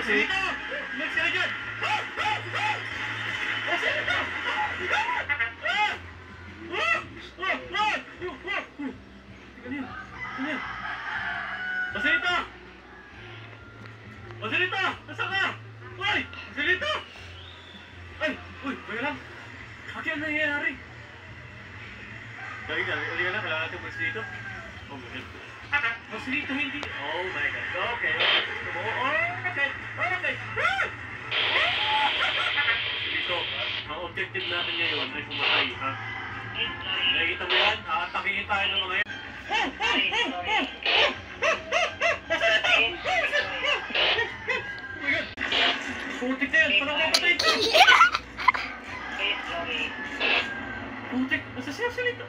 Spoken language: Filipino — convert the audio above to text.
kasi... Next sila dyan! Basilita! Basilita! Nasaan ka? Uy! Basilita! Ay! Uy! Kaya lang! Bakit ang nangyayari? Halika na, kailangan natin umalis dito. Oh my God. Basilita, hindi... Oh my God. Okay. Okay. Dito, ang objective natin ngayon ay pumatay, ha? Nakikita mo yan? Aatakihin tayo ng mga yan. Putik na yan! Parang mapatay ito! Putik! Nasa siya salita!